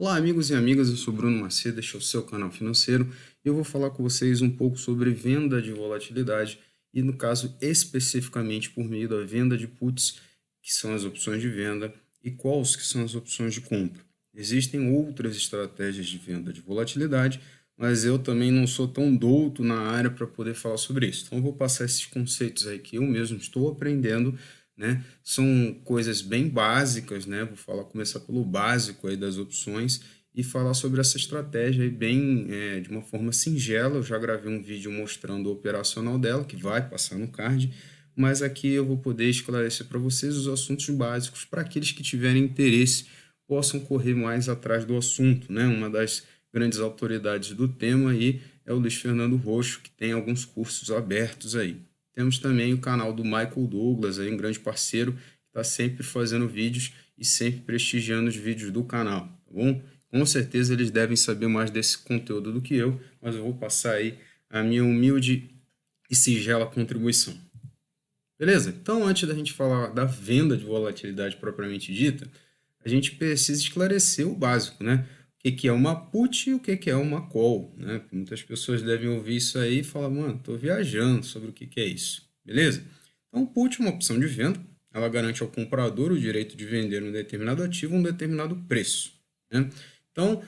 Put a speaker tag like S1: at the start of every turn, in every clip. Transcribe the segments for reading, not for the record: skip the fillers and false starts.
S1: Olá, amigos e amigas, eu sou Bruno Macedo, este é o seu canal financeiro e eu vou falar com vocês um pouco sobre venda de volatilidade e, no caso, especificamente por meio da venda de puts, que são as opções de venda, e quais que são as opções de compra. Existem outras estratégias de venda de volatilidade, mas eu também não sou tão douto na área para poder falar sobre isso. Então, eu vou passar esses conceitos aí que eu mesmo estou aprendendo, né? São coisas bem básicas, né? Vou começar pelo básico aí das opções e falar sobre essa estratégia aí bem de uma forma singela. Eu já gravei um vídeo mostrando o operacional dela, que vai passar no card, mas aqui eu vou poder esclarecer para vocês os assuntos básicos para aqueles que tiverem interesse possam correr mais atrás do assunto, né? Uma das grandes autoridades do tema aí é o Luiz Fernando Roxo, que tem alguns cursos abertos aí. Temos também o canal do Michael Douglas, aí, um grande parceiro, que está sempre fazendo vídeos e sempre prestigiando os vídeos do canal, tá bom? Com certeza eles devem saber mais desse conteúdo do que eu, mas eu vou passar aí a minha humilde e singela contribuição. Beleza? Então, antes da gente falar da venda de volatilidade propriamente dita, a gente precisa esclarecer o básico, né? O que é uma put e o que é uma call, né? Muitas pessoas devem ouvir isso aí e falar, mano, estou viajando sobre o que é isso, beleza? Então, put é uma opção de venda, ela garante ao comprador o direito de vender um determinado ativo a um determinado preço, né? Então,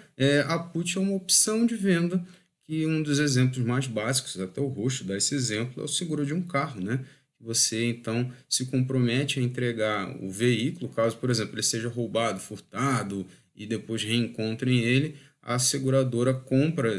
S1: a put é uma opção de venda que um dos exemplos mais básicos, até o Roxo dá esse exemplo, é o seguro de um carro, né? Você, então, se compromete a entregar o veículo, caso, por exemplo, ele seja roubado, furtado e depois reencontrem ele, a seguradora compra,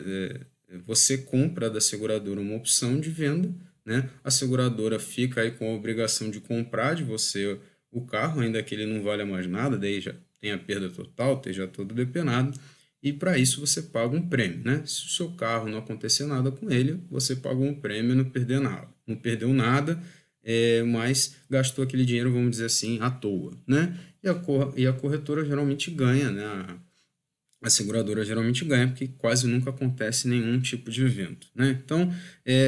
S1: você compra da seguradora uma opção de venda, né? A seguradora fica aí com a obrigação de comprar de você o carro, ainda que ele não valha mais nada, daí já tem a perda total, esteja todo depenado, e para isso você paga um prêmio, né? Se o seu carro não acontecer nada com ele, você pagou um prêmio e não perdeu nada. Não perdeu nada, mas gastou aquele dinheiro, vamos dizer assim, à toa, né? E a corretora geralmente ganha, né? A seguradora geralmente ganha, porque quase nunca acontece nenhum tipo de evento, né? Então,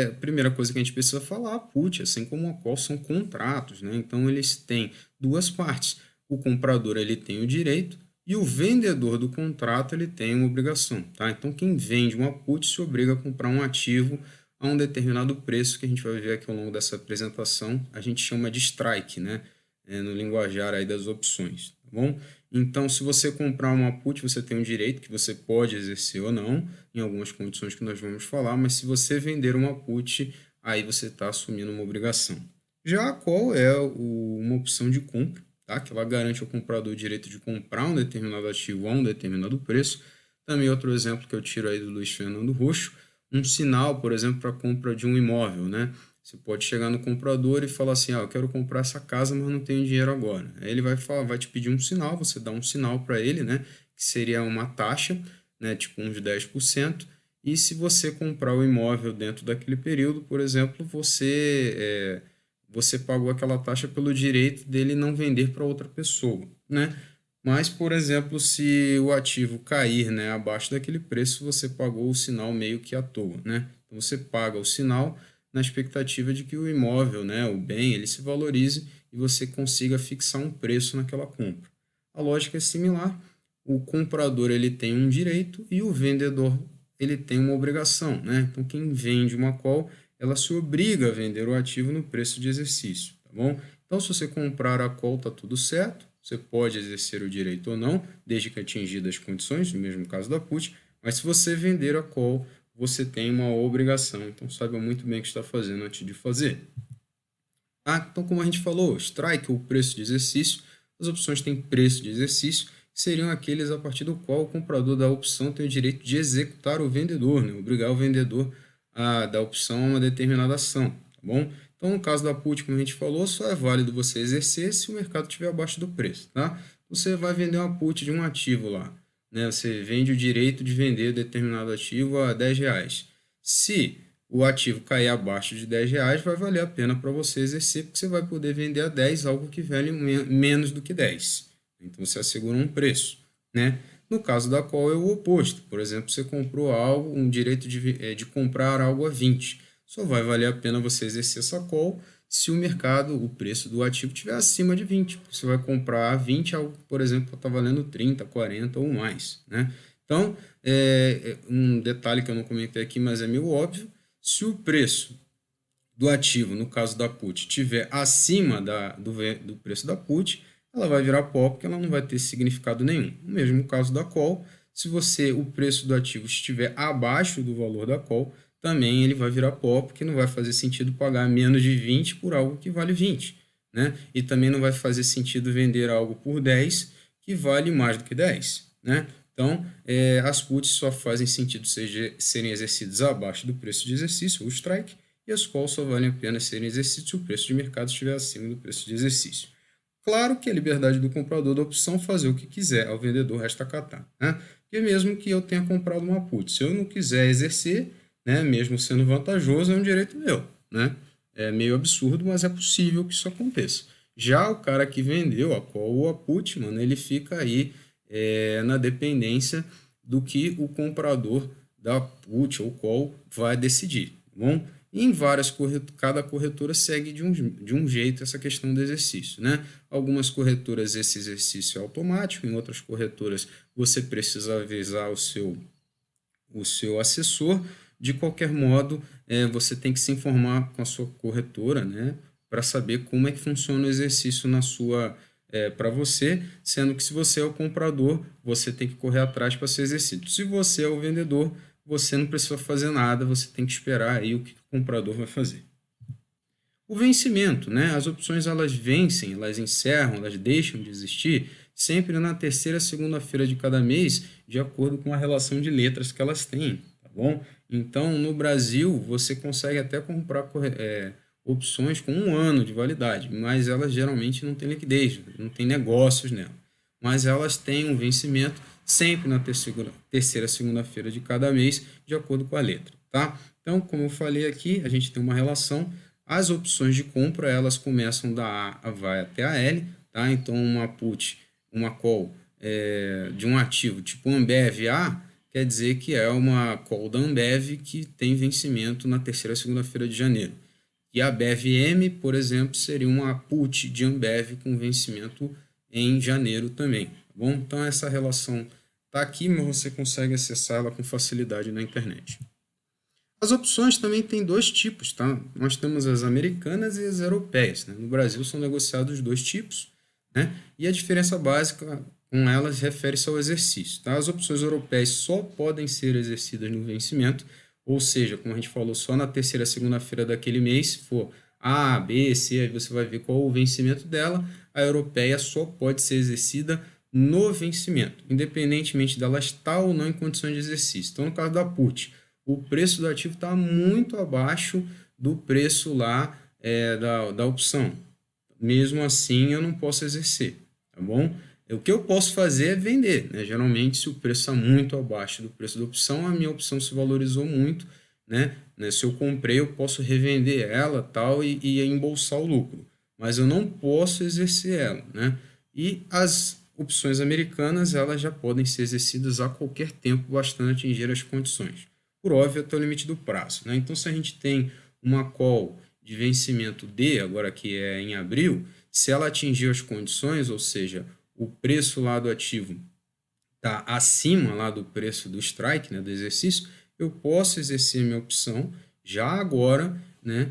S1: a primeira coisa que a gente precisa falar, a put, assim como a call, são contratos, né? Então, eles têm duas partes. O comprador, ele tem o direito e o vendedor do contrato, ele tem uma obrigação, tá? Então, quem vende uma put se obriga a comprar um ativo a um determinado preço, que a gente vai ver aqui ao longo dessa apresentação, a gente chama de strike, né? No linguajar aí das opções, tá bom? Então, se você comprar uma put, você tem um direito que você pode exercer ou não, em algumas condições que nós vamos falar, mas se você vender uma put, aí você está assumindo uma obrigação. Já a call é uma opção de compra, tá? Que ela garante ao comprador o direito de comprar um determinado ativo a um determinado preço. Também outro exemplo que eu tiro aí do Luiz Fernando Roxo, um sinal, por exemplo, para a compra de um imóvel, né? Você pode chegar no comprador e falar assim, eu quero comprar essa casa, mas não tenho dinheiro agora. Aí ele vai falar, vai te pedir um sinal, você dá um sinal para ele, né, que seria uma taxa, né, tipo uns 10%, e se você comprar o imóvel dentro daquele período, por exemplo, você pagou aquela taxa pelo direito dele não vender para outra pessoa, né? Mas, por exemplo, se o ativo cair, né, abaixo daquele preço, você pagou o sinal meio que à toa, né? Então, você paga o sinal na expectativa de que o imóvel, né, o bem, ele se valorize e você consiga fixar um preço naquela compra. A lógica é similar. O comprador, ele tem um direito e o vendedor, ele tem uma obrigação, né? Então, quem vende uma call, ela se obriga a vender o ativo no preço de exercício, tá bom? Então, se você comprar a call, tá tudo certo. Você pode exercer o direito ou não, desde que atingidas as condições, no mesmo caso da put, mas se você vender a call, você tem uma obrigação. Então, saiba muito bem o que está fazendo antes de fazer. Tá? Então, como a gente falou, strike ou preço de exercício, as opções têm preço de exercício, que seriam aqueles a partir do qual o comprador da opção tem o direito de executar o vendedor, né? Obrigar o vendedor a dar opção a uma determinada ação, tá bom? Então, no caso da put, como a gente falou, só é válido você exercer se o mercado estiver abaixo do preço, tá? Você vai vender uma put de um ativo lá, né? Você vende o direito de vender determinado ativo a R$ 10. Se o ativo cair abaixo de R$ 10, vai valer a pena para você exercer, porque você vai poder vender a 10 algo que vale menos do que 10. Então, você assegura um preço, né? No caso da call é o oposto. Por exemplo, você comprou algo, um direito de comprar algo a 20. Só vai valer a pena você exercer essa call se o mercado, o preço do ativo estiver acima de 20. Você vai comprar a 20, algo, por exemplo, está valendo 30, 40 ou mais, né? Então, um detalhe que eu não comentei aqui, mas é meio óbvio, se o preço do ativo, no caso da put, estiver acima do preço da put, ela vai virar pó porque ela não vai ter significado nenhum. No mesmo caso da call, se o preço do ativo estiver abaixo do valor da call, também ele vai virar pó porque não vai fazer sentido pagar menos de 20 por algo que vale 20, né? E também não vai fazer sentido vender algo por 10 que vale mais do que 10, né? Então, as puts só fazem sentido serem exercidas abaixo do preço de exercício, o strike, e as calls só valem a pena serem exercidas se o preço de mercado estiver acima do preço de exercício. Claro que a liberdade do comprador da opção fazer o que quiser, ao vendedor resta acatar, né? Porque mesmo que eu tenha comprado uma put, se eu não quiser exercer, né, mesmo sendo vantajoso, é um direito meu, né? É meio absurdo, mas é possível que isso aconteça. Já o cara que vendeu a call ou a put, mano, ele fica aí na dependência do que o comprador da put ou call vai decidir, tá bom? E em cada corretora segue de um jeito essa questão do exercício, né? Algumas corretoras esse exercício é automático, em outras corretoras você precisa avisar o seu assessor. De qualquer modo, você tem que se informar com a sua corretora, né? Para saber como é que funciona o exercício para você, sendo que se você é o comprador, você tem que correr atrás para ser exercido. Se você é o vendedor, você não precisa fazer nada, você tem que esperar aí o que o comprador vai fazer. O vencimento, né? As opções elas vencem, elas encerram, elas deixam de existir sempre na terceira segunda-feira de cada mês, de acordo com a relação de letras que elas têm, tá bom? Então, no Brasil, você consegue até comprar opções com 1 ano de validade, mas elas geralmente não têm liquidez, não tem negócios nela. Mas elas têm um vencimento sempre na terceira segunda-feira de cada mês, de acordo com a letra, tá? Então, como eu falei aqui, a gente tem uma relação. As opções de compra, elas começam da A vai até a L, tá? Então, uma put, uma call de um ativo tipo Ambev A, quer dizer que é uma call da Ambev que tem vencimento na terceira segunda-feira de janeiro. E a BEV-M, por exemplo, seria uma put de Ambev com vencimento em janeiro também, tá bom? Então, essa relação está aqui, mas você consegue acessar ela com facilidade na internet. As opções também têm dois tipos, tá? Nós temos as americanas e as europeias, né? No Brasil são negociados dois tipos, né? E a diferença básica com elas refere-se ao exercício, tá? As opções europeias só podem ser exercidas no vencimento, ou seja, como a gente falou, só na terceira segunda-feira daquele mês, se for A, B, C, aí você vai ver qual o vencimento dela. A europeia só pode ser exercida no vencimento, independentemente dela estar ou não em condições de exercício. Então, no caso da put, o preço do ativo está muito abaixo do preço lá da opção. Mesmo assim, eu não posso exercer, tá bom? O que eu posso fazer é vender, né? Geralmente, se o preço está muito abaixo do preço da opção, a minha opção se valorizou muito, né? Se eu comprei, eu posso revender ela tal e embolsar o lucro, mas eu não posso exercer ela, né? E as opções americanas, elas já podem ser exercidas a qualquer tempo, bastando atingir as condições. Por óbvio, até o limite do prazo, né? Então, se a gente tem uma call de vencimento D, agora que é em abril, se ela atingir as condições, ou seja, o preço lá do ativo está acima lá do preço do strike, né, do exercício, eu posso exercer a minha opção já agora, né,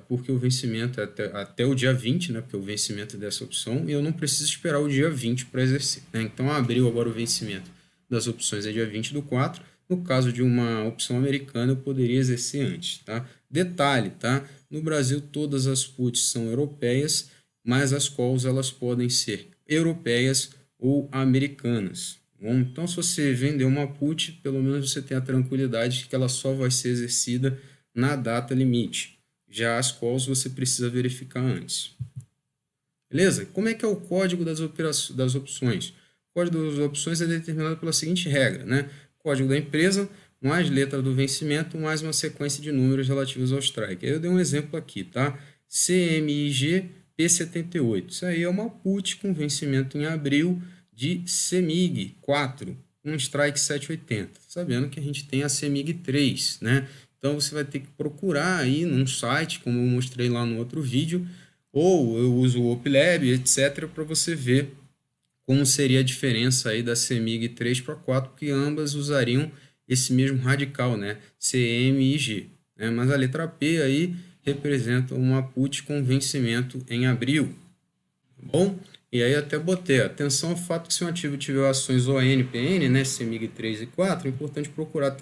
S1: porque o vencimento é até o dia 20, né, porque o vencimento dessa opção, e eu não preciso esperar o dia 20 para exercer, né? Então, abriu agora o vencimento das opções é dia 20 do 4. No caso de uma opção americana, eu poderia exercer antes, tá? Detalhe, tá? No Brasil, todas as puts são europeias, mas as calls elas podem ser europeias ou americanas. Bom, então, se você vender uma put, pelo menos você tem a tranquilidade de que ela só vai ser exercida na data limite. Já as calls você precisa verificar antes. Beleza? Como é que é o código das opções? O código das opções é determinado pela seguinte regra, né? Código da empresa, mais letra do vencimento, mais uma sequência de números relativos ao strike. Eu dei um exemplo aqui, tá? CMIG P78. Isso aí é uma put com vencimento em abril de CEMIG 4, um strike 780. Sabendo que a gente tem a CEMIG 3, né? Então você vai ter que procurar aí num site, como eu mostrei lá no outro vídeo, ou eu uso o OpLab, etc, para você ver como seria a diferença aí da CEMIG 3 para 4, porque ambas usariam esse mesmo radical, né? CM e G, né? Mas a letra P aí representa uma put com vencimento em abril, tá bom? E aí até botei, atenção ao fato que se um ativo tiver ações ON, PN, né, CEMIG 3 e 4, é importante procurar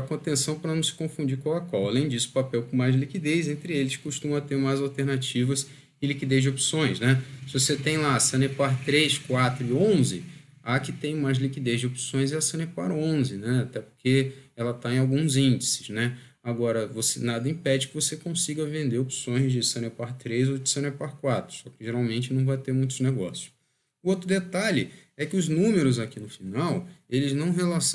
S1: com atenção para não se confundir com a qual. Além disso, papel com mais liquidez, entre eles, costuma ter mais alternativas e liquidez de opções, né? Se você tem lá Sanepar 3, 4 e 11, a que tem mais liquidez de opções é a Sanepar 11, né? Até porque ela está em alguns índices, né? Agora, nada impede que você consiga vender opções de Sanepar 3 ou de Sanepar 4, só que geralmente não vai ter muitos negócios. O outro detalhe é que os números aqui no final, eles não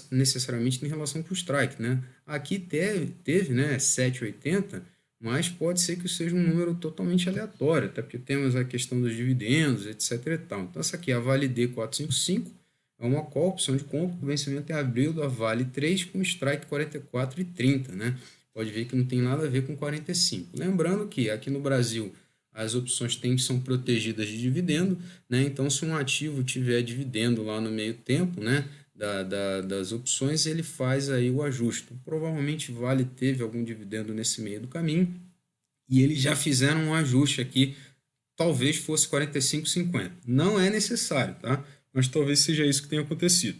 S1: necessariamente têm relação com o strike, né? Aqui teve né, 7,80, mas pode ser que seja um número totalmente aleatório, até porque temos a questão dos dividendos, etc e tal. Então, essa aqui é a Vale D 455, é uma call, opção de compra, o vencimento é abril da Vale 3 com strike 44,30, né? Pode ver que não tem nada a ver com 45. Lembrando que aqui no Brasil as opções são protegidas de dividendo, né? Então, se um ativo tiver dividendo lá no meio tempo, né, das opções, ele faz aí o ajuste. Provavelmente Vale teve algum dividendo nesse meio do caminho e eles já fizeram um ajuste aqui, talvez fosse 45,50. Não é necessário, tá? Mas talvez seja isso que tenha acontecido.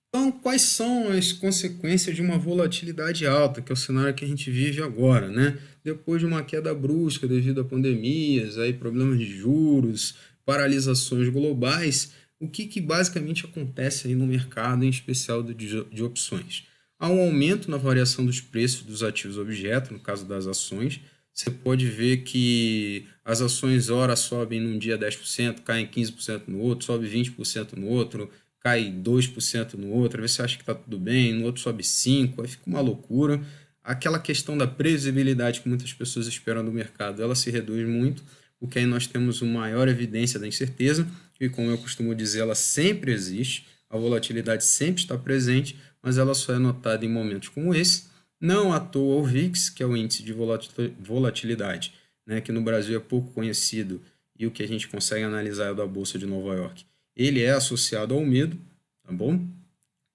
S1: Então, quais são as consequências de uma volatilidade alta, que é o cenário que a gente vive agora, né? Depois de uma queda brusca devido a pandemias, aí problemas de juros, paralisações globais, o que basicamente acontece aí no mercado, em especial de opções? Há um aumento na variação dos preços dos ativos objeto, no caso das ações. Você pode ver que as ações ora sobem num dia 10%, caem 15% no outro, sobe 20% no outro, cai 2% no outro, às vezes você acha que está tudo bem, no outro sobe 5%, aí fica uma loucura. Aquela questão da previsibilidade que muitas pessoas esperam do mercado, ela se reduz muito, porque aí nós temos uma maior evidência da incerteza, e como eu costumo dizer, ela sempre existe, a volatilidade sempre está presente, mas ela só é notada em momentos como esse. Não à toa o VIX, que é o índice de volatilidade, né, que no Brasil é pouco conhecido, e o que a gente consegue analisar é o da Bolsa de Nova York. Ele é associado ao medo, tá bom?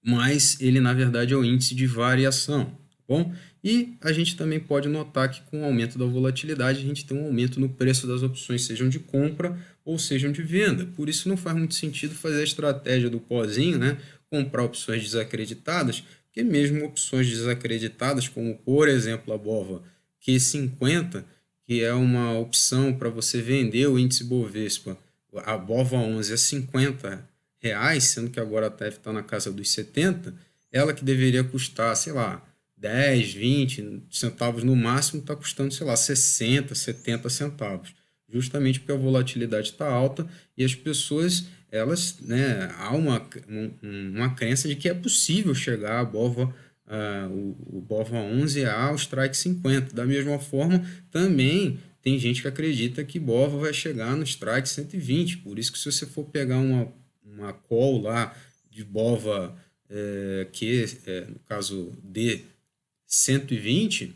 S1: Mas ele, na verdade, é o índice de variação, tá bom? E a gente também pode notar que com o aumento da volatilidade, a gente tem um aumento no preço das opções, sejam de compra ou sejam de venda. Por isso não faz muito sentido fazer a estratégia do pozinho, né? Comprar opções desacreditadas, porque mesmo opções desacreditadas, como por exemplo a BOVA Q50, que é uma opção para você vender o índice Bovespa, a BOVA 11 é 50 reais, sendo que agora deve estar na casa dos 70, ela que deveria custar, sei lá, 10, 20 centavos no máximo, está custando, sei lá, 60, 70 centavos. Justamente porque a volatilidade está alta e as pessoas, elas, né, há uma crença de que é possível chegar a BOVA, o BOVA 11 ao strike 50. Da mesma forma, também tem gente que acredita que BOVA vai chegar no strike 120. Por isso que se você for pegar uma call lá de BOVA, no caso D 120,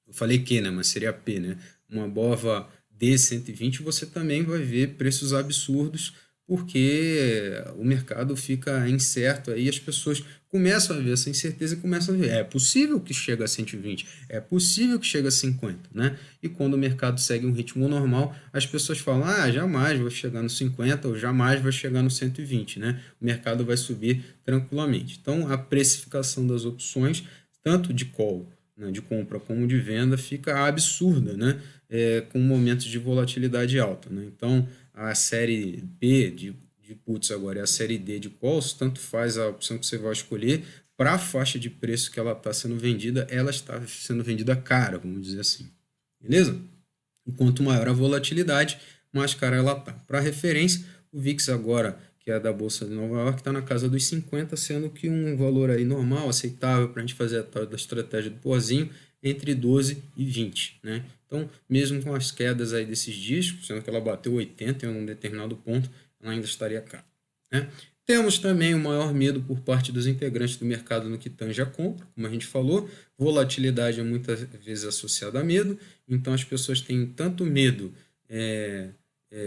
S1: eu falei que, né, mas seria P, né? Uma BOVA D120, você também vai ver preços absurdos, porque o mercado fica incerto, aí as pessoas começam a ver essa incerteza e começam a ver, é possível que chegue a 120, é possível que chegue a 50, né? E quando o mercado segue um ritmo normal, as pessoas falam, jamais vai chegar no 50 ou jamais vai chegar no 120, né? O mercado vai subir tranquilamente. Então, a precificação das opções, tanto de call, né, de compra como de venda, fica absurda, né? Com momentos de volatilidade alta, né? Então, a série B de puts agora e a série D de calls, tanto faz a opção que você vai escolher, para a faixa de preço que ela está sendo vendida, ela está sendo vendida cara, vamos dizer assim. Beleza? E quanto maior a volatilidade, mais cara ela está. Para referência, o VIX agora, que é da Bolsa de Nova York, está na casa dos 50, sendo que um valor aí normal, aceitável para a gente fazer a tal da estratégia do pozinho, entre 12 e 20, né? Então, mesmo com as quedas aí desses dias, sendo que ela bateu 80 em um determinado ponto, ela ainda estaria cara, né? Temos também o maior medo por parte dos integrantes do mercado no que tange a compra, como a gente falou, volatilidade é muitas vezes associada a medo, então as pessoas têm tanto medo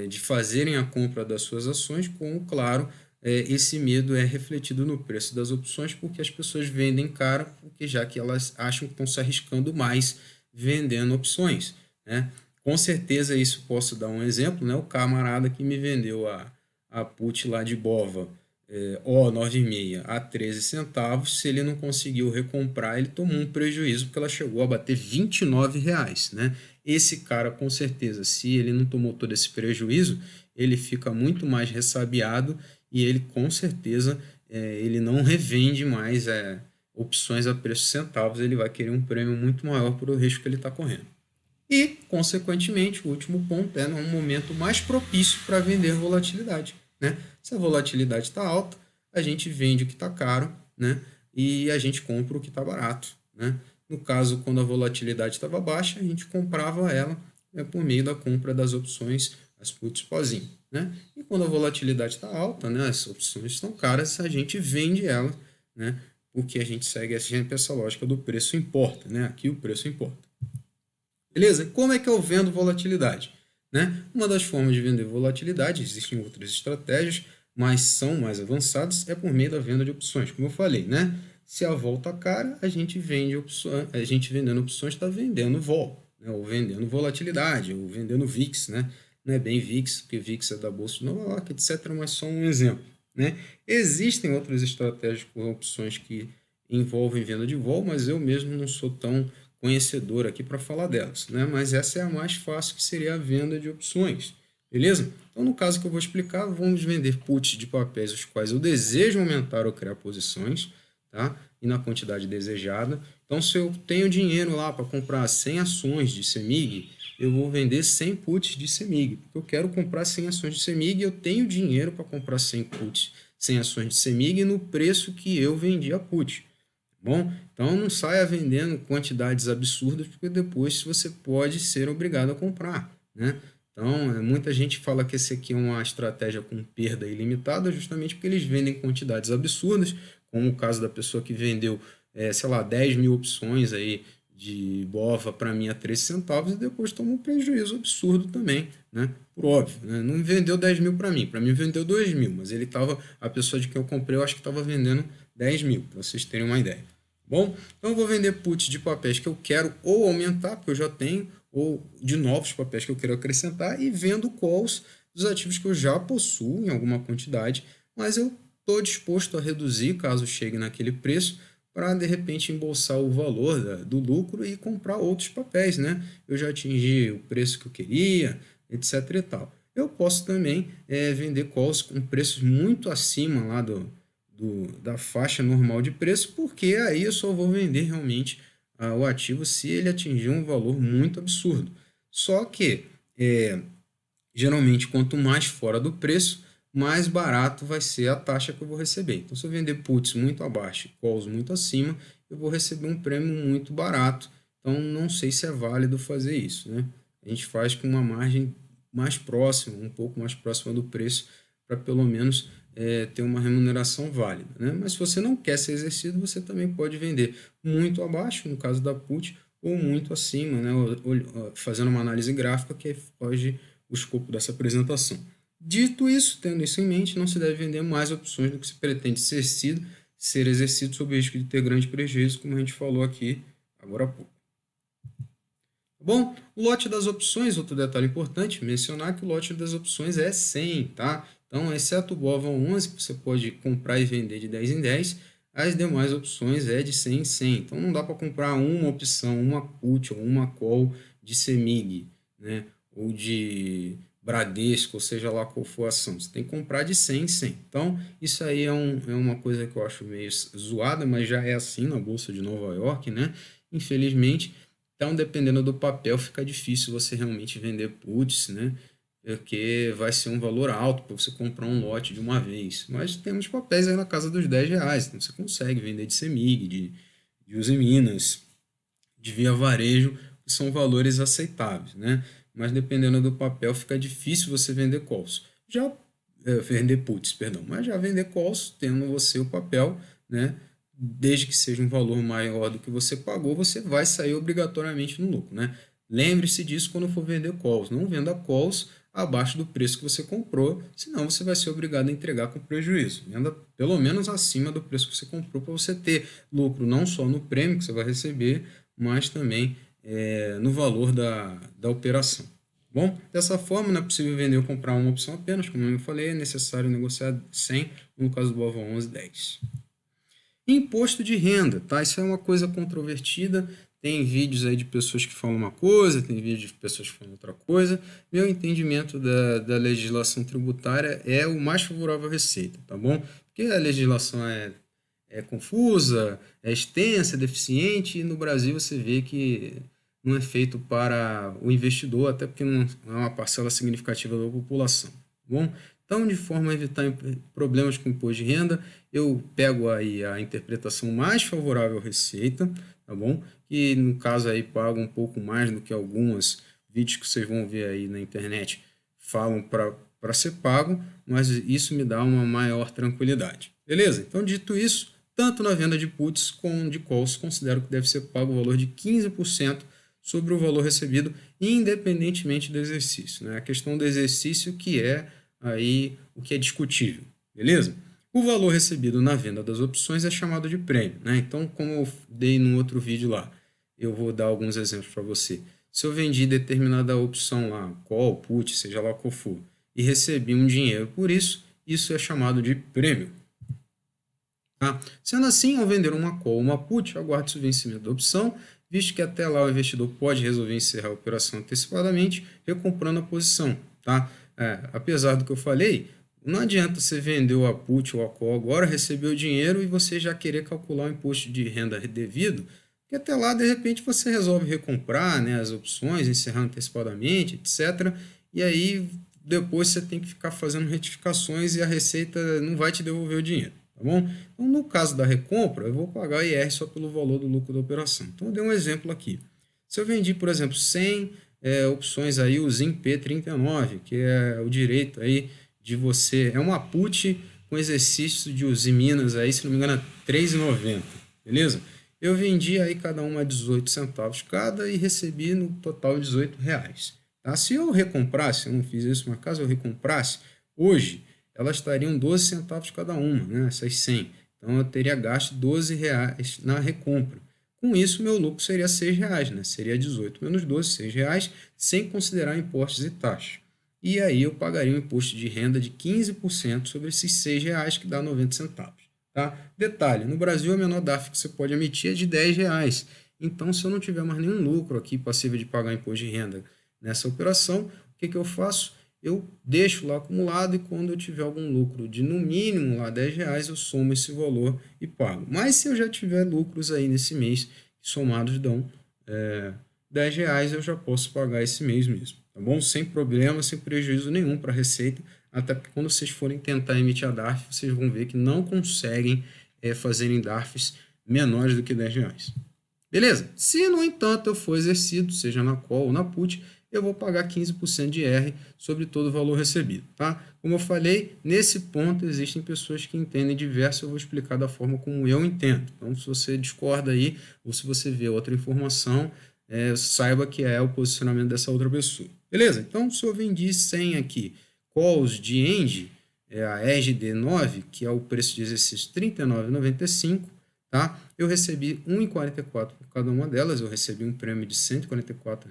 S1: de fazerem a compra das suas ações, como, claro, esse medo é refletido no preço das opções, porque as pessoas vendem caro, porque já que elas acham que estão se arriscando mais vendendo opções, né? Com certeza isso posso dar um exemplo, né? O camarada que me vendeu a put lá de Bova O96 a 13 centavos, se ele não conseguiu recomprar, ele tomou um prejuízo porque ela chegou a bater R$ 29, né? Esse cara, com certeza, se ele não tomou todo esse prejuízo, ele fica muito mais ressabiado e ele, com certeza, ele não revende mais opções a preço centavos, ele vai querer um prêmio muito maior por o risco que ele está correndo. E, consequentemente, o último ponto é um momento mais propício para vender volatilidade, né? Se a volatilidade está alta, a gente vende o que está caro, né? E a gente compra o que está barato, né? No caso, quando a volatilidade estava baixa, a gente comprava ela por meio da compra das opções, as puts pozinho, né? E quando a volatilidade está alta, né? As opções estão caras, a gente vende ela, né? Porque a gente segue sempre essa lógica do preço importa, né? Aqui o preço importa. Beleza? Como é que eu vendo volatilidade? Né? Uma das formas de vender volatilidade, existem outras estratégias, mas são mais avançadas, é por meio da venda de opções. Como eu falei, né? Se a vol está cara, a gente vende opções, a gente vendendo opções está vendendo vol, né? Ou vendendo volatilidade, ou vendendo VIX, né? Não é bem VIX, porque VIX é da Bolsa de Nova York, etc., mas só um exemplo. Né? Existem outras estratégias com opções que envolvem venda de vol, mas eu mesmo não sou tão conhecedor aqui para falar delas, né? Mas essa é a mais fácil, que seria a venda de opções, beleza? Então, no caso que eu vou explicar, vamos vender puts de papéis os quais eu desejo aumentar ou criar posições, tá? E na quantidade desejada. Então, se eu tenho dinheiro lá para comprar 100 ações de CEMIG, eu vou vender 100 puts de CEMIG, porque eu quero comprar 100 ações de CEMIG e eu tenho dinheiro para comprar 100 puts, 100 ações de CEMIG no preço que eu vendi a put. Bom, então não saia vendendo quantidades absurdas, porque depois você pode ser obrigado a comprar, né? Então, muita gente fala que esse aqui é uma estratégia com perda ilimitada, justamente porque eles vendem quantidades absurdas, como o caso da pessoa que vendeu, sei lá, 10 mil opções aí de Bova para mim a 13 centavos e depois tomou um prejuízo absurdo também, né? Por óbvio, né? Não vendeu 10 mil para mim vendeu 2 mil, mas ele estava, a pessoa de quem eu comprei, eu acho que estava vendendo 10 mil, para vocês terem uma ideia. Bom, então eu vou vender puts de papéis que eu quero ou aumentar, porque eu já tenho, ou de novos papéis que eu quero acrescentar, e vendo calls dos ativos que eu já possuo em alguma quantidade, mas eu estou disposto a reduzir caso chegue naquele preço, para de repente embolsar o valor do lucro e comprar outros papéis, né? Eu já atingi o preço que eu queria, etc e tal. Eu posso também vender calls com preços muito acima lá da faixa normal de preço, porque aí eu só vou vender realmente o ativo se ele atingir um valor muito absurdo. Só que, geralmente, quanto mais fora do preço, mais barato vai ser a taxa que eu vou receber. Então, se eu vender puts muito abaixo e calls muito acima, eu vou receber um prêmio muito barato. Então, não sei se é válido fazer isso, né? A gente faz com uma margem mais próxima, um pouco mais próxima do preço, para pelo menos ter uma remuneração válida, né? Mas se você não quer ser exercido, você também pode vender muito abaixo, no caso da put, ou muito acima, né? Ou fazendo uma análise gráfica que foge o escopo dessa apresentação. Dito isso, tendo isso em mente, não se deve vender mais opções do que se pretende ser exercido sob o risco de ter grande prejuízo, como a gente falou aqui agora há pouco. Bom, o lote das opções, outro detalhe importante, mencionar que o lote das opções é 100, tá? Então, exceto o BOVA 11, que você pode comprar e vender de 10 em 10, as demais opções é de 100 em 100. Então, não dá para comprar uma opção, uma put ou uma call de CEMIG, né? Ou de Bradesco, ou seja lá qual for a ação. Você tem que comprar de 100 em 100. Então, isso aí é uma coisa que eu acho meio zoada, mas já é assim na Bolsa de Nova York, né? Infelizmente. Então, dependendo do papel, fica difícil você realmente vender puts, né? Porque vai ser um valor alto para você comprar um lote de uma vez. Mas temos papéis aí na casa dos R$ 10, então você consegue vender de CEMIG, de Usiminas, de Via Varejo, que são valores aceitáveis, né? Mas dependendo do papel, fica difícil você vender calls. Já vender puts, perdão, mas já vender calls, tendo você o papel, né? Desde que seja um valor maior do que você pagou, você vai sair obrigatoriamente no lucro, né? Lembre-se disso quando for vender calls. Não venda calls abaixo do preço que você comprou, senão você vai ser obrigado a entregar com prejuízo. Venda pelo menos acima do preço que você comprou para você ter lucro não só no prêmio que você vai receber, mas também no valor da operação. Bom, dessa forma, não é possível vender ou comprar uma opção apenas, como eu falei, é necessário negociar 100, no caso do BOVA 1110. Imposto de renda, tá? Isso é uma coisa controvertida. Tem vídeos aí de pessoas que falam uma coisa, tem vídeos de pessoas que falam outra coisa. Meu entendimento da legislação tributária é o mais favorável à Receita, tá bom? Porque a legislação é confusa, é extensa, é deficiente, e no Brasil você vê que não é feito para o investidor, até porque não é uma parcela significativa da população, tá bom? Então, de forma a evitar problemas com imposto de renda, eu pego aí a interpretação mais favorável à Receita, tá bom? Que no caso aí paga um pouco mais do que algumas vídeos que vocês vão ver aí na internet falam para ser pago, mas isso me dá uma maior tranquilidade. Beleza? Então, dito isso, tanto na venda de puts como de calls, considero que deve ser pago o valor de 15% sobre o valor recebido, independentemente do exercício, né? A questão do exercício que é aí o que é discutível, beleza? O valor recebido na venda das opções é chamado de prêmio, né? Então, como eu dei no outro vídeo lá, eu vou dar alguns exemplos para você. Se eu vendi determinada opção lá, call, put, seja lá qual for, e recebi um dinheiro por isso, isso é chamado de prêmio. Tá? Sendo assim, ao vender uma call ou uma put, aguarde o vencimento da opção, visto que até lá o investidor pode resolver encerrar a operação antecipadamente, recomprando a posição. Tá? Apesar do que eu falei, não adianta você vender a put ou a call agora, receber o dinheiro e você já querer calcular o imposto de renda devido, porque até lá, de repente, você resolve recomprar, né, as opções, encerrar antecipadamente, etc. E aí, depois você tem que ficar fazendo retificações e a Receita não vai te devolver o dinheiro. Tá bom? Então, no caso da recompra, eu vou pagar IR só pelo valor do lucro da operação. Então, eu dei um exemplo aqui. Se eu vendi, por exemplo, 100 opções aí, o ZIM P39, que é o direito aí de você... É uma put com exercício de Uzi Minas aí, se não me engano, é R$3,90, beleza? Eu vendi aí cada uma a 18 centavos cada e recebi no total R$18. Tá? Se eu recomprasse, eu não fiz isso, mas caso eu recomprasse, hoje elas estariam 12 centavos cada uma, né? Essas 100. Então eu teria gasto R$12 na recompra. Com isso, meu lucro seria R$6, né? Seria 18 menos 12, R$6, sem considerar impostos e taxas. E aí eu pagaria um imposto de renda de 15% sobre esses R$6, que dá 90 centavos. Tá? Detalhe, no Brasil a menor DARF que você pode emitir é de R$10. Então, se eu não tiver mais nenhum lucro aqui passível de pagar imposto de renda nessa operação, o que eu faço? Eu deixo lá acumulado e quando eu tiver algum lucro de no mínimo lá R$10, eu somo esse valor e pago. Mas se eu já tiver lucros aí nesse mês, que somados dão R$10, eu já posso pagar esse mês mesmo, tá bom? Sem problema, sem prejuízo nenhum para a Receita, até porque quando vocês forem tentar emitir a DARF, vocês vão ver que não conseguem fazerem DARFs menores do que R$10. Beleza? Se, no entanto, eu for exercido, seja na call ou na put, eu vou pagar 15% de IR sobre todo o valor recebido, tá? Como eu falei, nesse ponto existem pessoas que entendem diverso, eu vou explicar da forma como eu entendo. Então, se você discorda aí, ou se você vê outra informação, saiba que é o posicionamento dessa outra pessoa. Beleza? Então, se eu vendi 100 aqui, calls de ENGIE, a EGD9, que é o preço de exercício R$ 39,95, tá? Eu recebi R$ 1,44 por cada uma delas, eu recebi um prêmio de R$ 144,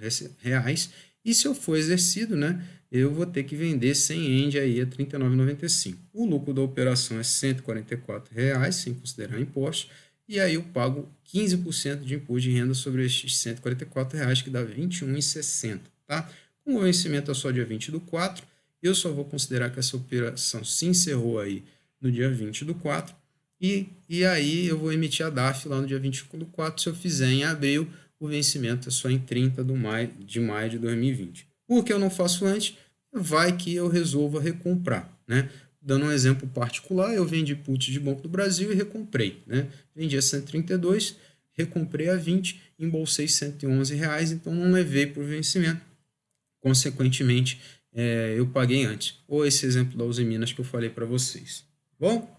S1: e se eu for exercido, né, eu vou ter que vender 100 END aí a R$ 39,95. O lucro da operação é R$ 144, sem considerar impostos, e aí eu pago 15% de imposto de renda sobre estes R$ 144, que dá R$ 21,60, tá? Com o vencimento é só dia 20 do 4, eu só vou considerar que essa operação se encerrou aí no dia 20 do 4, e aí eu vou emitir a DARF lá no dia 25 do 4, se eu fizer em abril, o vencimento é só em 30 de maio de 2020. Por que eu não faço antes? Vai que eu resolva recomprar, né? Dando um exemplo particular, eu vendi put de Banco do Brasil e recomprei, né? Vendi a 132, recomprei a 20, embolsei R$ 111, então não levei para o vencimento. Consequentemente, eu paguei antes. Ou esse exemplo da Uzi Minas que eu falei para vocês. Bom?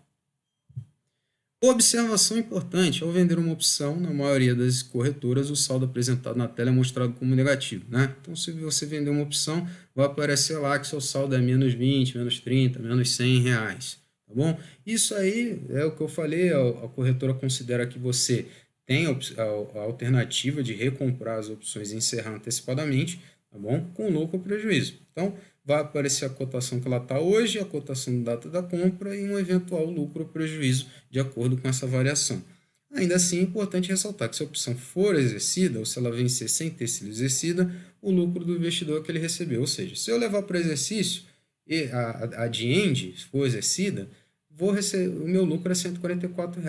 S1: Observação importante: ao vender uma opção, na maioria das corretoras, o saldo apresentado na tela é mostrado como negativo, né? Então, se você vender uma opção, vai aparecer lá que seu saldo é menos 20, menos 30, menos 100 reais, tá bom? Isso aí é o que eu falei, a corretora considera que você tem a alternativa de recomprar as opções e encerrar antecipadamente, tá bom? Com lucro ou prejuízo. Então, vai aparecer a cotação que ela está hoje, a cotação da data da compra e um eventual lucro ou prejuízo de acordo com essa variação. Ainda assim, é importante ressaltar que se a opção for exercida, ou se ela vencer sem ter sido exercida, o lucro do investidor que ele recebeu. Ou seja, se eu levar para o exercício e a de end for exercida, o meu lucro é R$ 144.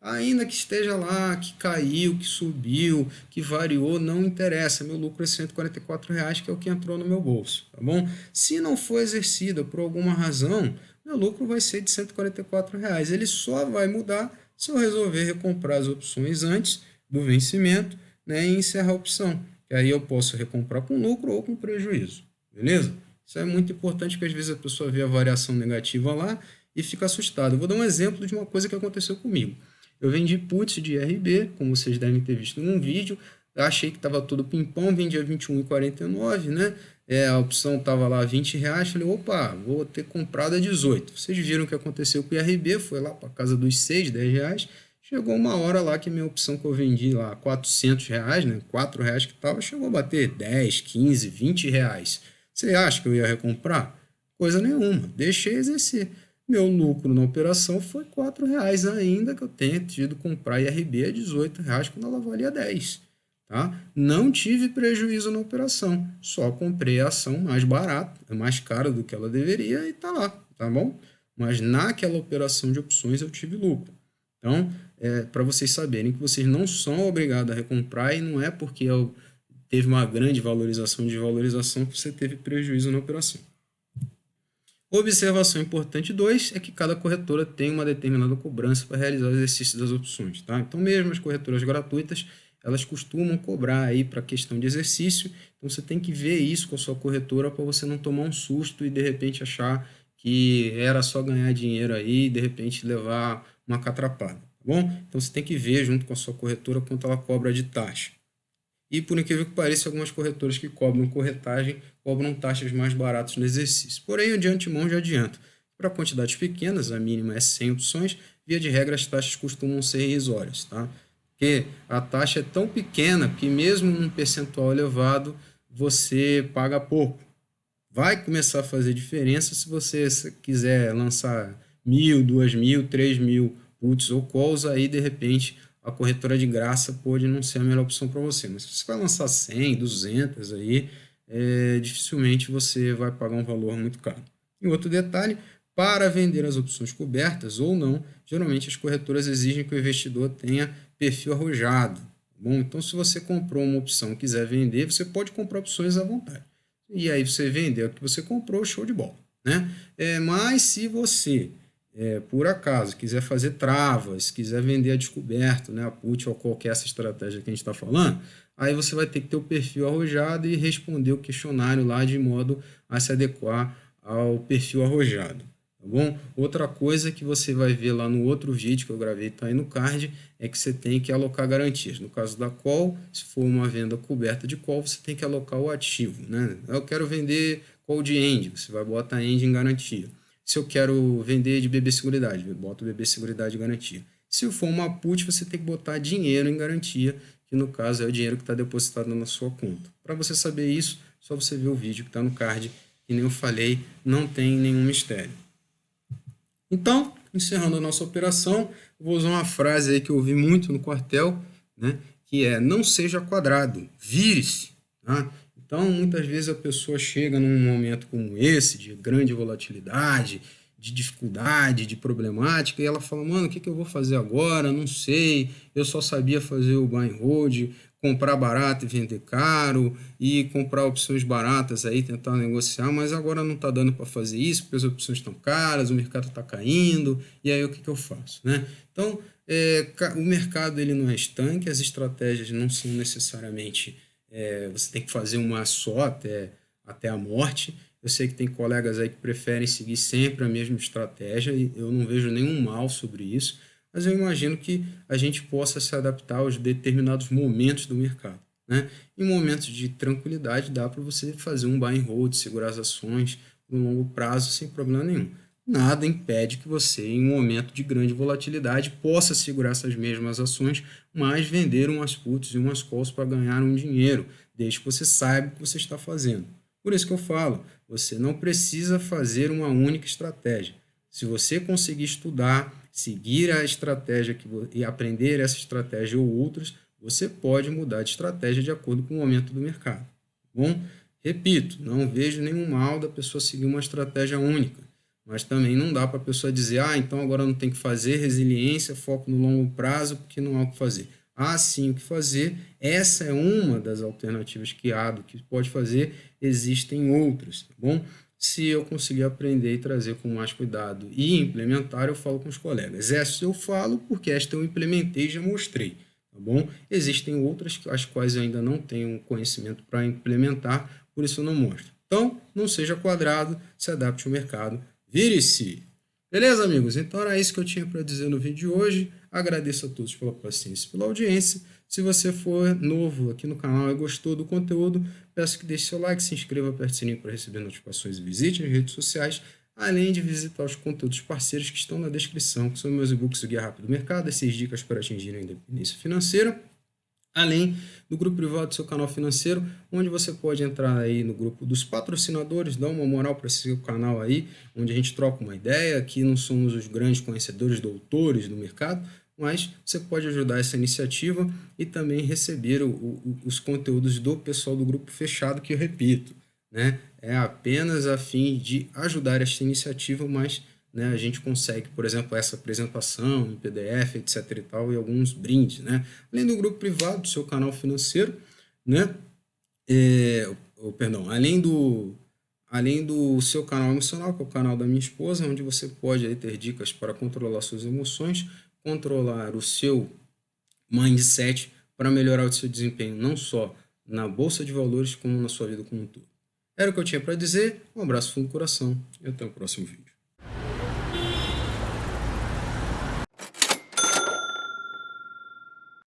S1: Ainda que esteja lá, que caiu, que subiu, que variou, não interessa. Meu lucro é R$ 144, que é o que entrou no meu bolso, tá bom? Se não for exercida por alguma razão, meu lucro vai ser de R$ 144. Ele só vai mudar se eu resolver recomprar as opções antes do vencimento, né, e encerrar a opção. Que aí eu posso recomprar com lucro ou com prejuízo, beleza? Isso é muito importante, porque às vezes a pessoa vê a variação negativa lá e fica assustada. Eu vou dar um exemplo de uma coisa que aconteceu comigo. Eu vendi puts de RB, como vocês devem ter visto num vídeo. Eu achei que estava tudo pimpão, vendi a 21,49, né? A opção estava lá R$ 20. Falei, opa, vou ter comprado a 18. Vocês viram o que aconteceu com o IRB, foi lá para casa dos 6, R$ 10. Chegou uma hora lá que a minha opção que eu vendi lá, R$ 400, né? R$ 4 que estava, chegou a bater 10, 15, R$ 20. Você acha que eu ia recomprar? Coisa nenhuma, deixei exercer. Meu lucro na operação foi R$ 4, ainda que eu tenha tido comprar IRB a R$ 18 quando ela valia 10. Tá? Não tive prejuízo na operação, só comprei a ação mais barata, é mais cara do que ela deveria e tá lá, tá bom? Mas naquela operação de opções eu tive lucro. Então, para vocês saberem que vocês não são obrigados a recomprar e não é porque teve uma grande valorização de valorização que você teve prejuízo na operação. Observação importante 2 é que cada corretora tem uma determinada cobrança para realizar o exercício das opções, tá? Então, mesmo as corretoras gratuitas, elas costumam cobrar aí para questão de exercício, então você tem que ver isso com a sua corretora para você não tomar um susto e de repente achar que era só ganhar dinheiro aí e de repente levar uma catrapada, tá bom? Então você tem que ver junto com a sua corretora quanto ela cobra de taxa. E, por incrível que pareça, algumas corretoras que cobram corretagem cobram taxas mais baratas no exercício. Porém, eu de antemão já adianto. Para quantidades pequenas, a mínima é 100 opções, via de regra as taxas costumam ser irrisórias, tá? Porque a taxa é tão pequena que mesmo num percentual elevado, você paga pouco. Vai começar a fazer diferença se você quiser lançar 1.000, 2.000, 3.000 puts ou calls, aí de repente a corretora de graça pode não ser a melhor opção para você. Mas se você vai lançar 100, 200 aí, dificilmente você vai pagar um valor muito caro. E outro detalhe, para vender as opções cobertas ou não, geralmente as corretoras exigem que o investidor tenha perfil arrojado. Bom, então se você comprou uma opção e quiser vender, você pode comprar opções à vontade. E aí você vendeu o que você comprou, show de bola, né? Mas se você por acaso quiser fazer travas, quiser vender a descoberto, né, a put ou qualquer essa estratégia que a gente está falando, aí você vai ter que ter o perfil arrojado e responder o questionário lá de modo a se adequar ao perfil arrojado. Tá bom? Outra coisa que você vai ver lá no outro vídeo que eu gravei, está aí no card, é que você tem que alocar garantias. No caso da call, se for uma venda coberta de call, você tem que alocar o ativo, né? Eu quero vender call de end, você vai botar end em garantia. Se eu quero vender de BB Seguridade, eu boto BB Seguridade garantia. Se for uma put, você tem que botar dinheiro em garantia, que no caso é o dinheiro que está depositado na sua conta. Para você saber isso, só você ver o vídeo que está no card, que nem eu falei, não tem nenhum mistério. Então, encerrando a nossa operação, vou usar uma frase aí que eu ouvi muito no quartel, né, que é: não seja quadrado, vire-se. Tá? Então, muitas vezes a pessoa chega num momento como esse, de grande volatilidade, de dificuldade, de problemática, e ela fala: mano, o que eu vou fazer agora? Não sei, eu só sabia fazer o buy and hold, comprar barato e vender caro, e comprar opções baratas aí, tentar negociar, mas agora não está dando para fazer isso, porque as opções estão caras, o mercado está caindo, e aí o que eu faço? Né? Então, o mercado ele não é estanque, as estratégias não são necessariamente... você tem que fazer uma só até a morte. Eu sei que tem colegas aí que preferem seguir sempre a mesma estratégia e eu não vejo nenhum mal sobre isso, mas eu imagino que a gente possa se adaptar aos determinados momentos do mercado, né? Em momentos de tranquilidade dá para você fazer um buy and hold, segurar as ações no longo prazo sem problema nenhum. Nada impede que você, em um momento de grande volatilidade, possa segurar essas mesmas ações, mas vender umas puts e umas calls para ganhar um dinheiro, desde que você saiba o que você está fazendo. Por isso que eu falo, você não precisa fazer uma única estratégia. Se você conseguir estudar, seguir a estratégia e aprender essa estratégia ou outras, você pode mudar de estratégia de acordo com o momento do mercado. Tá bom? Repito, não vejo nenhum mal da pessoa seguir uma estratégia única. Mas também não dá para a pessoa dizer, então agora não tem que fazer resiliência, foco no longo prazo, porque não há o que fazer. Há sim o que fazer, essa é uma das alternativas que há do que pode fazer, existem outras, tá bom? Se eu conseguir aprender e trazer com mais cuidado e implementar, eu falo com os colegas. Essa eu falo porque esta eu implementei e já mostrei, tá bom? Existem outras as quais eu ainda não tenho conhecimento para implementar, por isso eu não mostro. Então, não seja quadrado, se adapte ao mercado. Vire-se! Beleza, amigos? Então era isso que eu tinha para dizer no vídeo de hoje. Agradeço a todos pela paciência e pela audiência. Se você for novo aqui no canal e gostou do conteúdo, peço que deixe seu like, se inscreva, aperte o sininho para receber notificações e visite as redes sociais, além de visitar os conteúdos parceiros que estão na descrição, que são meus e-books do Guia Rápido do Mercado, 6 dicas para atingir a independência financeira, além do grupo privado do seu canal financeiro, onde você pode entrar aí no grupo dos patrocinadores, dar uma moral para esse seu canal aí, onde a gente troca uma ideia. Aqui não somos os grandes conhecedores, doutores do mercado, mas você pode ajudar essa iniciativa e também receber os conteúdos do pessoal do grupo fechado, que eu repito, né, é apenas a fim de ajudar esta iniciativa, mas né, a gente consegue, por exemplo, essa apresentação em PDF, etc e tal, e alguns brindes, né? Além do grupo privado do seu canal financeiro, né? Perdão, além do seu canal emocional, que é o canal da minha esposa, onde você pode aí ter dicas para controlar suas emoções, controlar o seu mindset para melhorar o seu desempenho, não só na bolsa de valores, como na sua vida como um todo. Era o que eu tinha para dizer. Um abraço fundo do coração e até o próximo vídeo.